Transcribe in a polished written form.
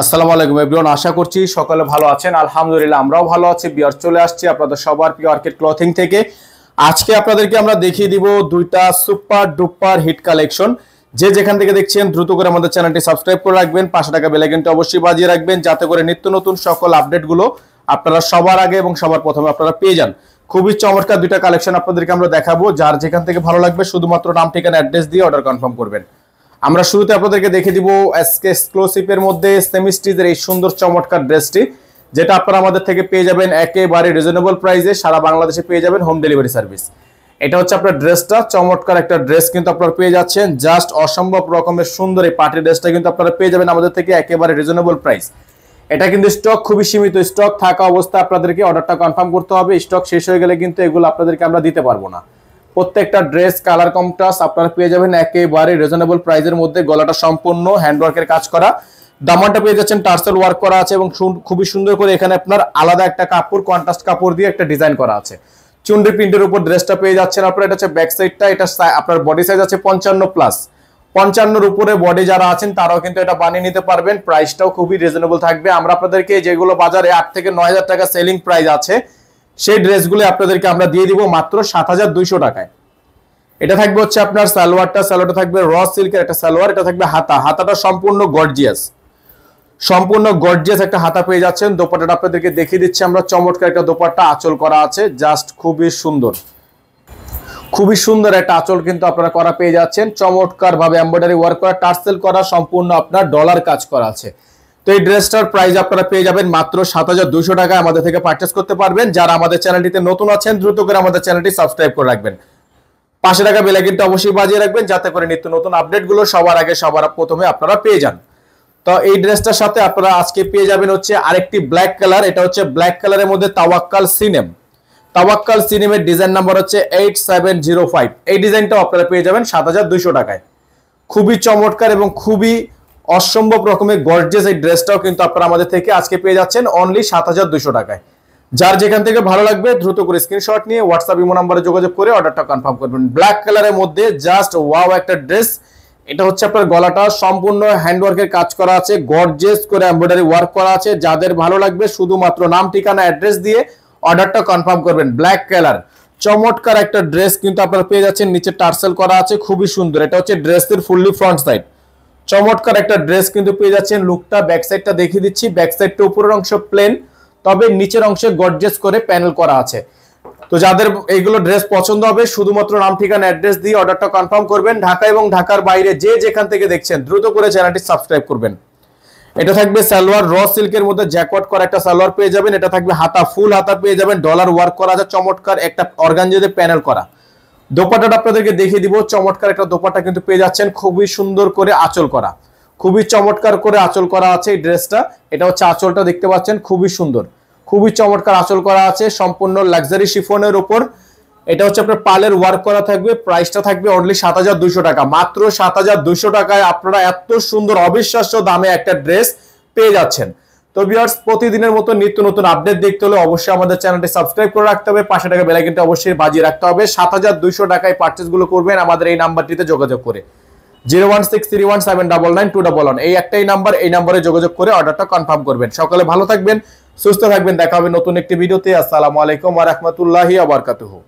আসসালামু আলাইকুম এভরিওয়ান, আশা করছি সকলে ভালো আছেন। আলহামদুলিল্লাহ আমরাও ভালো আছি। বিয়ার চলে আসছি আপনাদের সবার প্রিয় অর্কিড ক্লথিং থেকে। আজকে আপনাদেরকে আমরা দেখিয়ে দিব দুইটা সুপার ডুপার হিট কালেকশন। যে যেখান থেকে দেখছেন দ্রুত করে আমাদের চ্যানেলটি সাবস্ক্রাইব করে রাখবেন, পাশে থাকা বেল আইকনটি অবশ্যই বাজিয়ে রাখবেন, যাতে করে নিত্য নতুন সকল আপডেটগুলো আপনারা সবার আগে এবং সবার প্রথমে আপনারা পেয়ে যান। খুবই চমৎকার দুইটা কালেকশন আপনাদেরকে আমরা দেখাবো। যার যেখান থেকে ভালো লাগবে শুধুমাত্র নাম, ঠিকানা, অ্যাড্রেস দিয়ে অর্ডার কনফার্ম করবেন। আমরা শুরুতে আপনাদেরকে দেখে দিব এসকে এক্সক্লুসিভের মধ্যে সেমি স্টিচের এই সুন্দর চমৎকার ড্রেসটি, যেটা আপনারা আমাদের থেকে পেয়ে যাবেন একেবারে রিজনেবল প্রাইসে। সারা বাংলাদেশে পেয়ে যাবেন হোম ডেলিভারি সার্ভিস। এটা হচ্ছে আপনার ড্রেসটা, চমৎকার একটা ড্রেস কিন্তু আপনারা পেয়ে যাচ্ছেন। জাস্ট অসম্ভব রকমের সুন্দর এই পার্টি ড্রেসটা কিন্তু আপনারা পেয়ে যাবেন আমাদের থেকে একেবারে রিজনেবল প্রাইস। এটা কিন্তু স্টক খুবই সীমিত, স্টক থাকা অবস্থায় আপনাদেরকে অর্ডারটা কনফার্ম করতে হবে। স্টক শেষ হয়ে গেলে কিন্তু এগুলো আপনাদেরকে আমরা দিতে পারবো না। প্রত্যেকটা ড্রেস কালার কন্ট্রাস্ট আপনারা পেয়ে যাবেন একেবারে রিজনেবল প্রাইসের মধ্যে। গলাটা সম্পূর্ণ হ্যান্ডওয়ার্কের কাজ করা, দামানটা পেয়ে যাচ্ছেন টার্সেল ওয়ার্ক করা আছে এবং খুবই সুন্দর করে এখানে আপনার আলাদা একটা কাপড়, কন্ট্রাস্ট কাপড় দিয়ে একটা ডিজাইন করা আছে। চুন্ডি প্রিন্টের উপর ড্রেসটা পেয়ে যাচ্ছেন আপনারা। এটা হচ্ছে ব্যাক সাইডটা, এটা আপনার বডি সাইজ আছে 55+। 55-র উপরে বডি যারা আছেন তারাও কিন্তু এটা বানিয়ে নিতে পারবেন। প্রাইসটাও খুবই রিজনেবল থাকবে। আমরা আপনাদেরকে যেগুলো বাজারে 8 থেকে 9,000 টাকা সেলিং প্রাইস আছে, সেই ড্রেসগুলো আপনাদেরকে আমরা দিয়ে দিব মাত্র 7,200 টাকায়। এটা থাকবে হচ্ছে আপনার সালোয়ারটা থাকবে র সিল্কের একটা সালোয়ার। এটা থাকবে হাতাটা সম্পূর্ণ গর্জিয়াস একটা হাতা পেয়ে যাচ্ছেন। দোপাট্টাটা আপনাদেরকে দেখিয়ে দিচ্ছি আমরা। চমৎকার একটা দোপাট্টা, আঁচল করা আছে জাস্ট খুবই সুন্দর একটা আঁচল কিন্তু আপনারা করা পেয়ে যাচ্ছেন। চমৎকার ভাবে এমব্রয়ডারি ওয়ার্ক করা, টার্সেল করা, সম্পূর্ণ আপনার ডলার কাজ করা আছে। তো এই ড্রেসটার প্রাইস আপনারা পেয়ে যাবেন মাত্র 7,200 টাকায়। আমাদের থেকে পারচেস করতে পারবেন। যারা আমাদের চ্যানেলটিতে নতুন আছেন দ্রুত করে আমাদের চ্যানেলটি সাবস্ক্রাইব করে রাখবেন, পাশে থাকা বেল আইকনটা অবশ্যই বাজিয়ে রাখবেন, যাতে করে নিত্য নতুন আপডেটগুলো সবার আগে সবার প্রথমে আপনারা পেয়ে যান। তো এই ড্রেসটার সাথে আপনারা আজকে পেয়ে যাবেন হচ্ছে আরেকটি ব্ল্যাক কালার। এটা হচ্ছে ব্ল্যাক কালারের মধ্যে তাওয়াক্কাল সিনেমের ডিজাইন নাম্বার হচ্ছে 8705। এই ডিজাইনটাও আপনারা পেয়ে যাবেন 7,200 টাকায়। খুবই চমৎকার এবং খুবই অসম্ভব রকমের গর্জিয়াস এই ড্রেসটাও কিন্তু আপনারা আমাদের থেকে আজকে পেয়ে যাচ্ছেন অনলি 7,200 টাকায়। যার যেখান থেকে ভালো লাগবে দ্রুত করে স্ক্রিনশট নিয়ে হোয়াটসঅ্যাপ ইমো নাম্বারে যোগাযোগ করে অর্ডারটা কনফার্ম করবেন। ব্ল্যাক কালারের মধ্যে জাস্ট ওয়াও একটা ড্রেস। এটা হচ্ছে আপনার গলাটা সম্পূর্ণ হ্যান্ডওয়ার্কের কাজ করা আছে, গর্জিয়াস করে এমব্রয়ডারি ওয়ার্ক করা আছে। যাদের ভালো লাগবে শুধুমাত্র নাম, ঠিকানা, অ্যাড্রেস দিয়ে অর্ডারটা কনফার্ম করবেন। ব্ল্যাক কালার চমৎকার একটা ড্রেস কিন্তু আপনারা পেয়ে যাচ্ছেন। নিচে টার্সেল করা আছে, খুবই সুন্দর। এটা হচ্ছে ড্রেসের ফুললি ফ্রন্ট সাইড। চমৎকার একটা ড্রেস কিন্তু পেয়ে যাচ্ছেন। লুকটা ব্যাক সাইডটা দেখিয়ে দিচ্ছি। ব্যাক সাইডটা উপরের অংশ প্লেন, তবে নিচের অংশে গর্জিয়াস করে প্যানেল করা আছে। তো যাদের এইগুলো ড্রেস পছন্দ হবে শুধুমাত্র নাম, ঠিকানা, অ্যাড্রেস দিয়ে অর্ডারটা কনফার্ম করবেন। ঢাকা এবং ঢাকার বাইরে যে যেখান থেকে দেখছেন দ্রুত করে চ্যানেলটি সাবস্ক্রাইব করবেন। এটা থাকবে সালোয়ার র সিল্কের মধ্যে জ্যাকওয়াট করা একটা সালোয়ার পেয়ে যাবেন। এটা থাকবে হাতা, ফুল হাতা পেয়ে যাবেন, ডলার ওয়ার্ক করা আছে, চমৎকার একটা অর্গানজা দিয়ে প্যানেল করা। দোপাট্টাটা আপনাদেরকে দেখিয়ে দিব। চমৎকার একটা দোপাট্টা কিন্তু পেয়ে যাচ্ছেন, খুবই সুন্দর করে আঁচল করা, খুবই চমৎকার করে আঁচল করা আছে এই ড্রেসটা। এটা হচ্ছে আঁচলটা দেখতে পাচ্ছেন, খুবই সুন্দর, খুবই চমৎকার আঁচল করা আছে, সম্পূর্ণ লাক্সারি শিফনের উপর। এটা হচ্ছে আপনার পালের ওয়ার্ক করা থাকবে। প্রাইসটা থাকবে অনলি 7,200 টাকা। মাত্র 7,200 টাকায় আপনারা এত সুন্দর অবিশ্বাস্য দামে একটা ড্রেস পেয়ে যাচ্ছেন। তো ভিউয়ার্স, প্রতিদিনের মতো নিত্য নতুন আপডেট দেখতে হলে অবশ্যই আমাদের চ্যানেলটি সাবস্ক্রাইব করে রাখতে হবে, পাশে টাকা বেল আইকনটা অবশ্যই বাজিয়ে রাখতে হবে। 7,200 টাকায় পারচেসগুলো করবেন আমাদের এই নাম্বারটিতে যোগাযোগ করে 01631799211। এই একটাই নাম্বার, এই নাম্বারে যোগাযোগ করে অর্ডারটা কনফার্ম করবেন। সকলে ভালো থাকবেন, সুস্থ থাকবেন। দেখা হবে নতুন একটি ভিডিওতে। আসসালামু আলাইকুম ওয়া রাহমাতুল্লাহি ওয়া বারাকাতুহু।